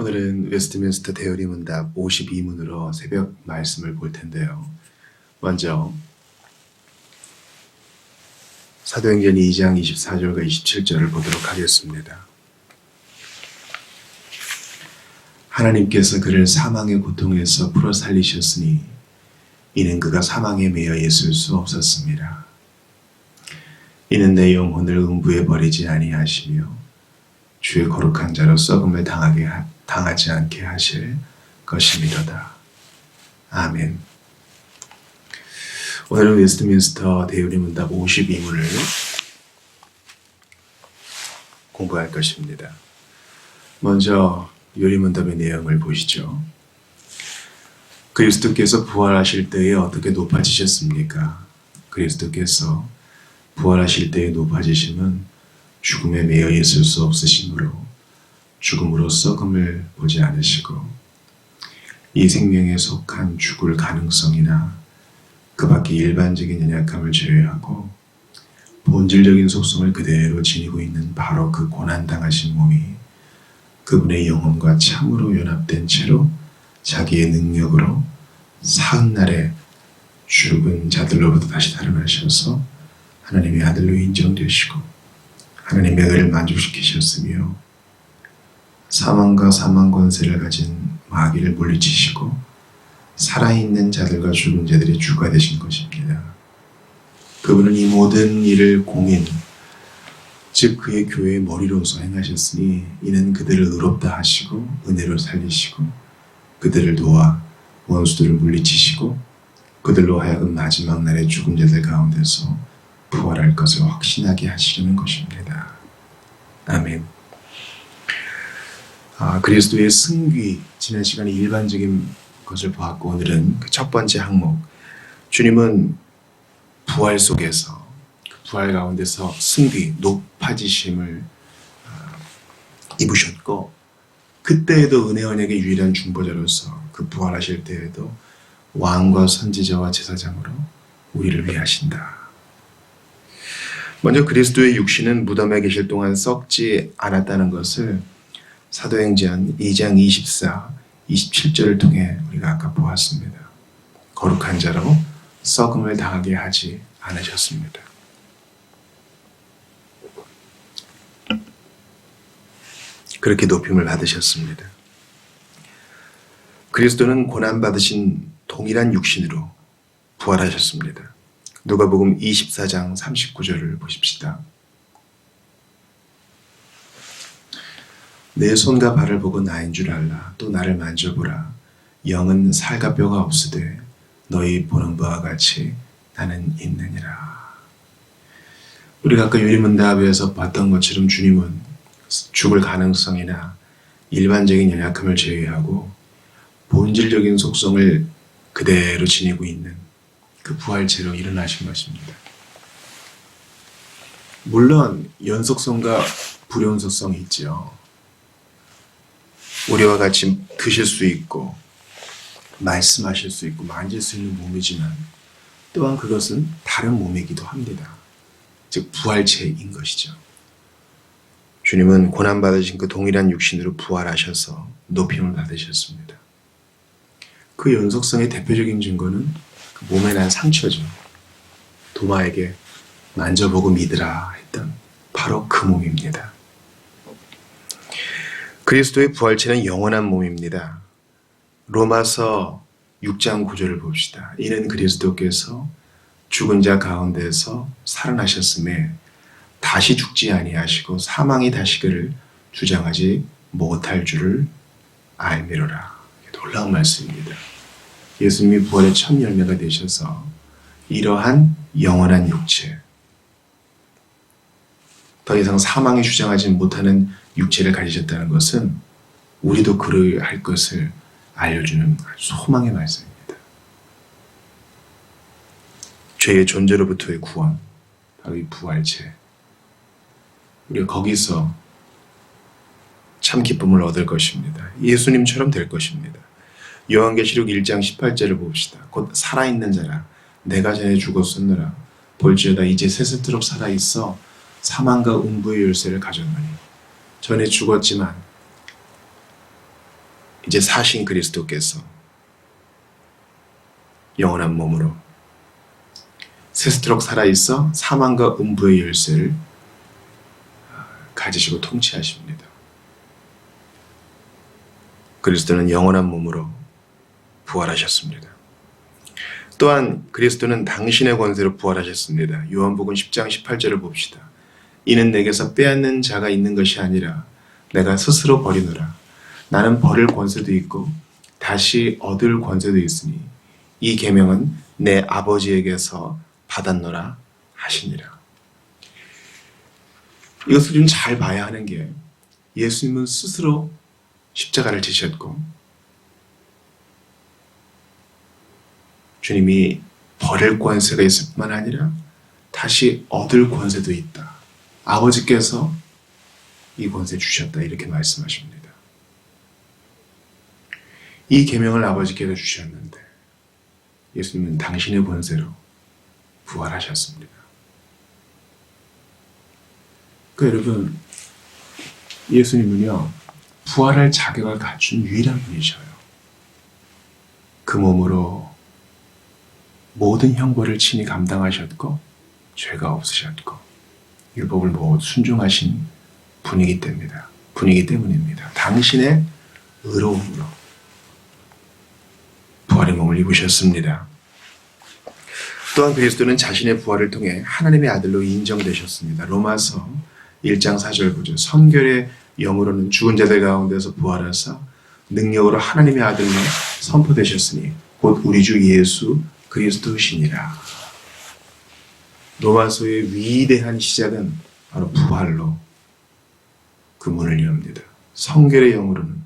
오늘은 웨스트민스터 대열의 문답 52문으로 새벽 말씀을 볼 텐데요. 먼저 사도행전 2장 24절과 27절을 보도록 하겠습니다. 하나님께서 그를 사망의 고통에서 풀어 살리셨으니 이는 그가 사망에 매여 있을 수 없었습니다. 이는 내 영혼을 음부에 버리지 아니하시며 주의 거룩한 자로 썩음을 당하지 않게 하실 것이미로다. 아멘. 오늘은 웨스트민스터 대열의 문답 52문을 공부할 것입니다. 먼저 요리문답의 내용을 보시죠. 그리스도께서 부활하실 때에 어떻게 높아지셨습니까? 그리스도께서 부활하실 때에 높아지심은 죽음에 매여 있을 수 없으시므로 죽음으로 썩음을 보지 않으시고 이 생명에 속한 죽을 가능성이나 그 밖의 일반적인 연약함을 제외하고 본질적인 속성을 그대로 지니고 있는 바로 그 고난당하신 몸이 그분의 영혼과 참으로 연합된 채로 자기의 능력으로 사흘날에 죽은 자들로부터 다시 살아나셔서 하나님의 아들로 인정되시고 하나님의 의를 만족시키셨으며 사망과 사망 권세를 가진 마귀를 물리치시고 살아있는 자들과 죽은 자들의 주가 되신 것입니다. 그분은 이 모든 일을 공인, 즉 그의 교회의 머리로서 행하셨으니 이는 그들을 의롭다 하시고 은혜로 살리시고 그들을 도와 원수들을 물리치시고 그들로 하여금 마지막 날에 죽은 자들 가운데서 부활할 것을 확신하게 하시려는 것입니다. 아멘. 그리스도의 승귀, 지난 시간에 일반적인 것을 보았고 오늘은 그 첫 번째 항목, 주님은 부활 속에서 부활 가운데서 승귀, 높아지심을 입으셨고 그때에도 은혜 언약의 유일한 중보자로서 그 부활하실 때에도 왕과 선지자와 제사장으로 우리를 위해 하신다. 먼저 그리스도의 육신은 무덤에 계실 동안 썩지 않았다는 것을 사도행전 2장 24, 27절을 통해 우리가 아까 보았습니다. 거룩한 자로 썩음을 당하게 하지 않으셨습니다. 그렇게 높임을 받으셨습니다. 그리스도는 고난받으신 동일한 육신으로 부활하셨습니다. 누가복음 24장 39절을 보십시다. 내 손과 발을 보고 나인 줄 알라. 또 나를 만져보라. 영은 살과 뼈가 없으되 너희 보는 바와 같이 나는 있느니라. 우리가 아까 요리문답에서 봤던 것처럼 주님은 죽을 가능성이나 일반적인 연약함을 제외하고 본질적인 속성을 그대로 지니고 있는 그 부활체로 일어나신 것입니다. 물론 연속성과 불연속성이 있죠. 우리와 같이 드실 수 있고 말씀하실 수 있고 만질 수 있는 몸이지만 또한 그것은 다른 몸이기도 합니다. 즉 부활체인 것이죠. 주님은 고난받으신 그 동일한 육신으로 부활하셔서 높임을 받으셨습니다. 그 연속성의 대표적인 증거는 그 몸에 난 상처죠. 도마에게 만져보고 믿으라 했던 바로 그 몸입니다. 그리스도의 부활체는 영원한 몸입니다. 로마서 6장 9절을 봅시다. 이는 그리스도께서 죽은 자 가운데서 살아나셨음에 다시 죽지 아니하시고 사망이 다시 그를 주장하지 못할 줄을 알미로라. 놀라운 말씀입니다. 예수님이 부활의 첫 열매가 되셔서 이러한 영원한 육체, 더 이상 사망이 주장하지 못하는 육체를 가지셨다는 것은 우리도 그러야 할 것을 알려주는 소망의 말씀입니다. 죄의 존재로부터의 구원, 바로 이 부활체. 우리가 거기서 참 기쁨을 얻을 것입니다. 예수님처럼 될 것입니다. 요한계시록 1장 18절을 봅시다. 곧 살아있는 자라 내가 전에 죽었었느라 볼지어다 이제 새삼토록 살아있어 사망과 음부의 열쇠를 가졌노니 전에 죽었지만 이제 사신 그리스도께서 영원한 몸으로 세세토록 살아있어 사망과 음부의 열쇠를 가지시고 통치하십니다. 그리스도는 영원한 몸으로 부활하셨습니다. 또한 그리스도는 당신의 권세로 부활하셨습니다. 요한복음 10장 18절을 봅시다. 이는 내게서 빼앗는 자가 있는 것이 아니라 내가 스스로 버리노라. 나는 버릴 권세도 있고 다시 얻을 권세도 있으니 이 계명은 내 아버지에게서 받았노라 하시니라. 이것을 좀 잘 봐야 하는 게 예수님은 스스로 십자가를 지셨고 주님이 버릴 권세가 있을 뿐만 아니라 다시 얻을 권세도 있다. 아버지께서 이 권세 주셨다 이렇게 말씀하십니다. 이 계명을 아버지께서 주셨는데 예수님은 당신의 권세로 부활하셨습니다. 여러분, 예수님은요 부활할 자격을 갖춘 유일한 분이셔요. 그 몸으로 모든 형벌을 친히 감당하셨고 죄가 없으셨고 율법을 모두 순종하신 분이기 때문입니다. 당신의 의로움으로 부활의 몸을 입으셨습니다. 또한 그리스도는 자신의 부활을 통해 하나님의 아들로 인정되셨습니다. 로마서 1장 4절 보죠. 성결의 영으로는 죽은 자들 가운데서 부활하사 능력으로 하나님의 아들로 선포되셨으니 곧 우리 주 예수 그리스도시니라. 로마서의 위대한 시작은 바로 부활로 그 문을 엽니다. 성결의 영으로는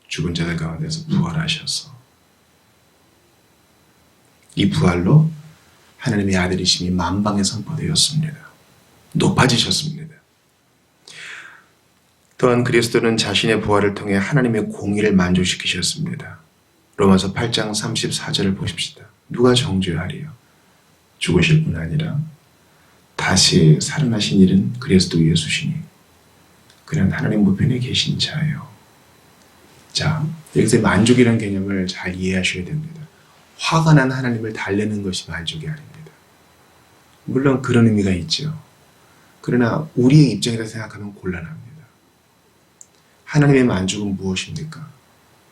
죽은 자들 가운데서 부활하셔서 이 부활로 하나님의 아들이심이 만방에 선포되었습니다. 높아지셨습니다. 또한 그리스도는 자신의 부활을 통해 하나님의 공의를 만족시키셨습니다. 로마서 8장 34절을 보십시다. 누가 정죄하리요? 죽으실 뿐 아니라 다시 살아나신 일은 그리스도 예수시니 그는 하나님 우편에 계신 자예요. 자, 여기서 만족이라는 개념을 잘 이해하셔야 됩니다. 화가 난 하나님을 달래는 것이 만족이 아닙니다. 물론 그런 의미가 있죠. 그러나 우리의 입장에서 생각하면 곤란합니다. 하나님의 만족은 무엇입니까?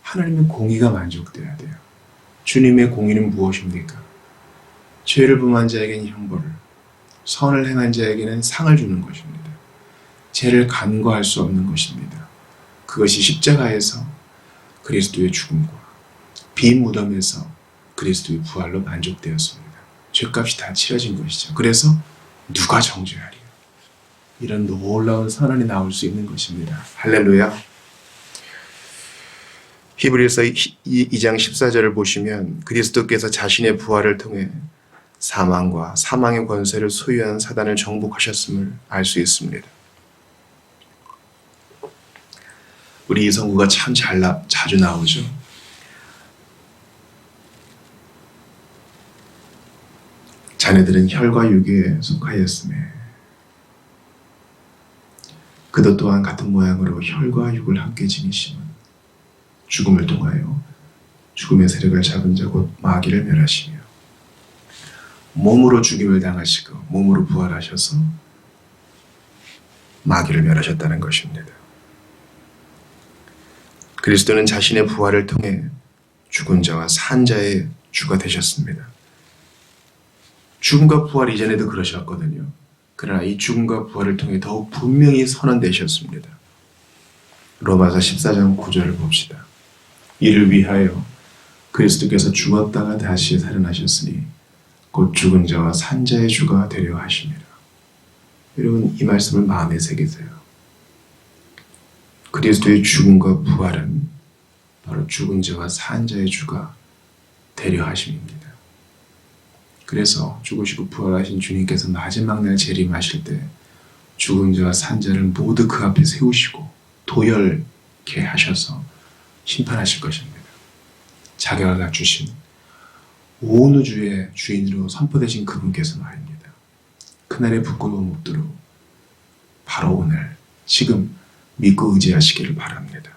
하나님의 공의가 만족돼야 돼요. 주님의 공의는 무엇입니까? 죄를 범한 자에게는 형벌을, 선을 행한 자에게는 상을 주는 것입니다. 죄를 간과할 수 없는 것입니다. 그것이 십자가에서 그리스도의 죽음과 빈 무덤에서 그리스도의 부활로 만족되었습니다. 죄값이 다 치러진 것이죠. 그래서 누가 정죄하리요? 이런 놀라운 선언이 나올 수 있는 것입니다. 할렐루야. 히브리서 2장 14절을 보시면 그리스도께서 자신의 부활을 통해 사망과 사망의 권세를 소유한 사단을 정복하셨음을 알 수 있습니다. 우리 이성구가 참 자주 나오죠. 자네들은 혈과 육에 속하였으며 그도 또한 같은 모양으로 혈과 육을 함께 지니심은 죽음을 통하여 죽음의 세력을 잡은 자 곧 마귀를 멸하시며 몸으로 죽임을 당하시고 몸으로 부활하셔서 마귀를 멸하셨다는 것입니다. 그리스도는 자신의 부활을 통해 죽은 자와 산 자의 주가 되셨습니다. 죽음과 부활 이전에도 그러셨거든요. 그러나 이 죽음과 부활을 통해 더욱 분명히 선언되셨습니다. 로마서 14장 9절을 봅시다. 이를 위하여 그리스도께서 죽었다가 다시 살아나셨으니 곧 죽은 자와 산 자의 주가 되려 하시니라. 여러분, 이 말씀을 마음에 새기세요. 그리스도의 죽음과 부활은 바로 죽은 자와 산 자의 주가 되려 하심입니다. 그래서 죽으시고 부활하신 주님께서 마지막 날 재림하실 때 죽은 자와 산 자를 모두 그 앞에 세우시고 도열케 하셔서 심판하실 것입니다. 자격을 갖추신 온 우주의 주인으로 선포되신 그분께서 말입니다. 그날의 부끄러움 묻도록 바로 오늘 지금 믿고 의지하시기를 바랍니다.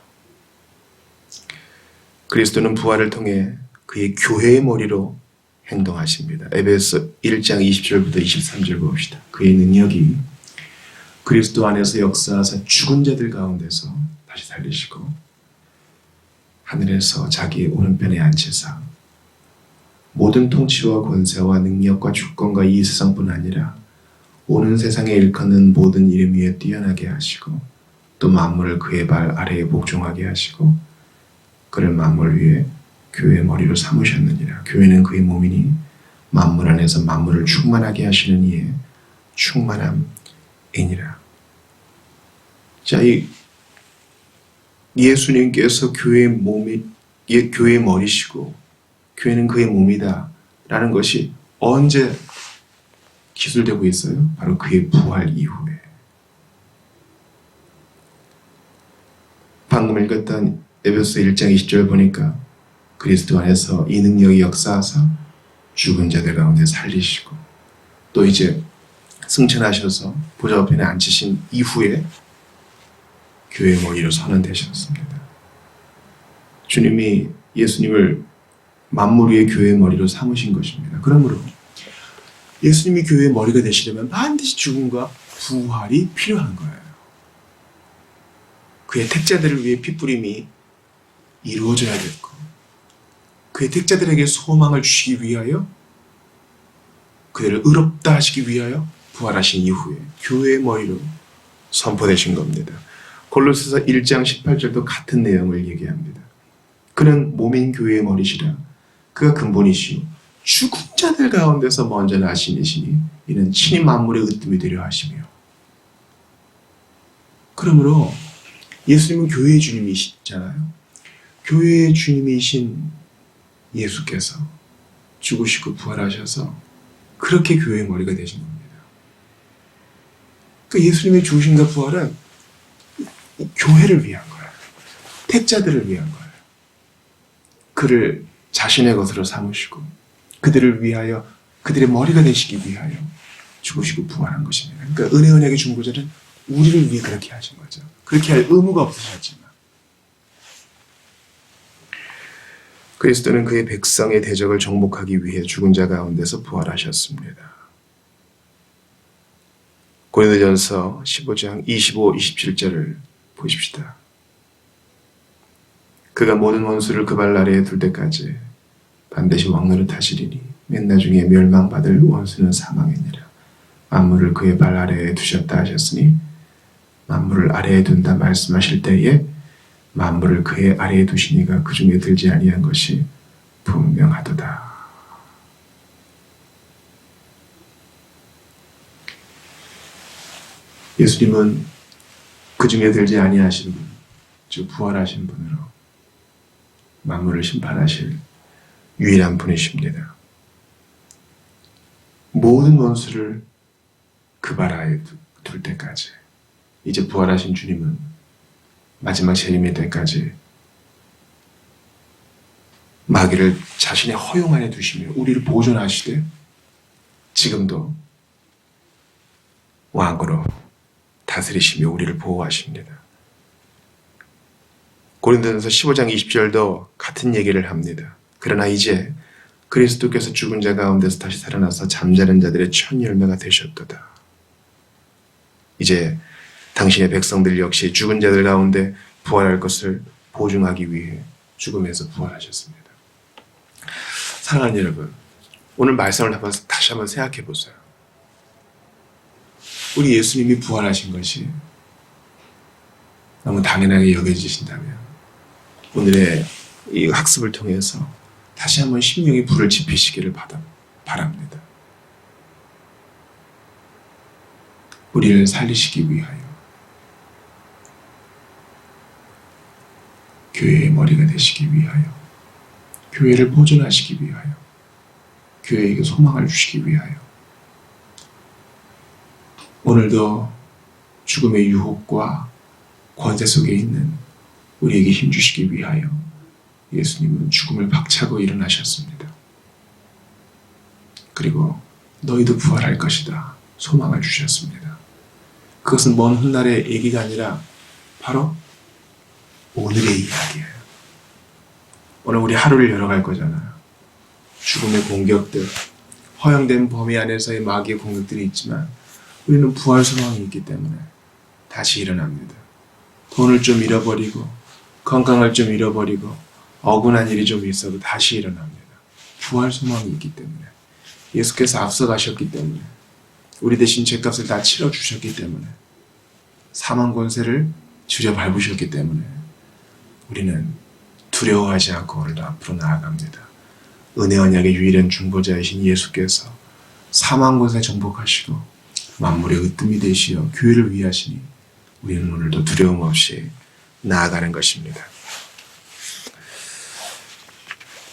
그리스도는 부활을 통해 그의 교회의 머리로 행동하십니다. 에베소 1장 20절부터 23절 봅시다. 그의 능력이 그리스도 안에서 역사하사 죽은 자들 가운데서 다시 살리시고 하늘에서 자기의 오른편에 앉히사 모든 통치와 권세와 능력과 주권과 이 세상뿐 아니라 오는 세상에 일컫는 모든 이름 위에 뛰어나게 하시고 또 만물을 그의 발 아래에 복종하게 하시고 그를 만물 위에 교회의 머리로 삼으셨느니라. 교회는 그의 몸이니 만물 안에서 만물을 충만하게 하시는 이의 충만함이니라. 자, 이 예수님께서 교회의 교회의 머리시고 교회는 그의 몸이다 라는 것이 언제 기술되고 있어요? 바로 그의 부활 이후에. 방금 읽었던 에베소 1장 20절 보니까 그리스도 안에서 이 능력이 역사하사 죽은 자들 가운데 살리시고 또 이제 승천하셔서 보좌 우편에 앉히신 이후에 교회의 머리로 선언되셨습니다. 주님이 예수님을 만물 위의 교회의 머리로 삼으신 것입니다. 그러므로 예수님이 교회의 머리가 되시려면 반드시 죽음과 부활이 필요한 거예요. 그의 택자들을 위해 핏부림이 이루어져야 됐고 그의 택자들에게 소망을 주시기 위하여 그들을 의롭다 하시기 위하여 부활하신 이후에 교회의 머리로 선포되신 겁니다. 골로새서 1장 18절도 같은 내용을 얘기합니다. 그는 몸인 교회의 머리시라. 그가 근본이시오 죽은 자들 가운데서 먼저 나신 이시니 이는 친히 만물의 으뜸이 되려 하시며. 그러므로 예수님은 교회의 주님이시잖아요. 교회의 주님이신 예수께서 죽으시고 부활하셔서 그렇게 교회의 머리가 되신 겁니다. 그러니까 예수님의 죽으심과 부활은 교회를 위한 거예요. 택자들을 위한 거예요. 그를 자신의 것으로 삼으시고 그들을 위하여 그들의 머리가 되시기 위하여 죽으시고 부활한 것입니다. 그러니까 은혜 언약의 중보자는 우리를 위해 그렇게 하신 거죠. 그렇게 할 의무가 없으셨지만 그리스도는 그의 백성의 대적을 정복하기 위해 죽은 자 가운데서 부활하셨습니다. 고린도전서 15장 25, 27절을 보십시다. 그가 모든 원수를 그 발 아래에 둘 때까지 반드시 왕노릇 하시리니 맨 나중에 멸망받을 원수는 사망이니라. 만물을 그의 발 아래에 두셨다 하셨으니 만물을 아래에 둔다 말씀하실 때에 만물을 그의 아래에 두시니가 그 중에 들지 아니한 것이 분명하도다. 예수님은 그 중에 들지 아니하신 분, 즉 부활하신 분으로 만물을 심판하실 유일한 분이십니다. 모든 원수를 그 발 아래에 둘 때까지, 이제 부활하신 주님은 마지막 재림의 때까지 마귀를 자신의 허용 안에 두시며 우리를 보존하시되 지금도 왕으로 다스리시며 우리를 보호하십니다. 고린도전서 15장 20절도 같은 얘기를 합니다. 그러나 이제 그리스도께서 죽은 자 가운데서 다시 살아나서 잠자는 자들의 첫 열매가 되셨도다. 이제 당신의 백성들 역시 죽은 자들 가운데 부활할 것을 보증하기 위해 죽음에서 부활하셨습니다. 사랑하는 여러분, 오늘 말씀을 다시 한번 생각해 보세요. 우리 예수님이 부활하신 것이 너무 당연하게 여겨지신다면 오늘의 이 학습을 통해서 다시 한번 심령이 불을 지피시기를 바랍니다. 우리를 살리시기 위하여 교회의 머리가 되시기 위하여 교회를 보존하시기 위하여 교회에게 소망을 주시기 위하여 오늘도 죽음의 유혹과 권세 속에 있는 우리에게 힘주시기 위하여 예수님은 죽음을 박차고 일어나셨습니다. 그리고 너희도 부활할 것이다 소망을 주셨습니다. 그것은 먼 훗날의 얘기가 아니라 바로 오늘의 이야기예요. 오늘 우리 하루를 열어갈 거잖아요. 죽음의 공격들, 허용된 범위 안에서의 마귀의 공격들이 있지만 우리는 부활 소망이 있기 때문에 다시 일어납니다. 돈을 좀 잃어버리고 건강을 좀 잃어버리고 억울한 일이 좀 있어도 다시 일어납니다. 부활 소망이 있기 때문에 예수께서 앞서가셨기 때문에 우리 대신 죄값을 다 치러주셨기 때문에 사망 권세를 줄여 밟으셨기 때문에 우리는 두려워하지 않고 오늘도 앞으로 나아갑니다. 은혜 언약의 유일한 중보자이신 예수께서 사망 권세 정복하시고 만물의 으뜸이 되시어 교회를 위하시니 우리는 오늘도 두려움 없이 나아가는 것입니다.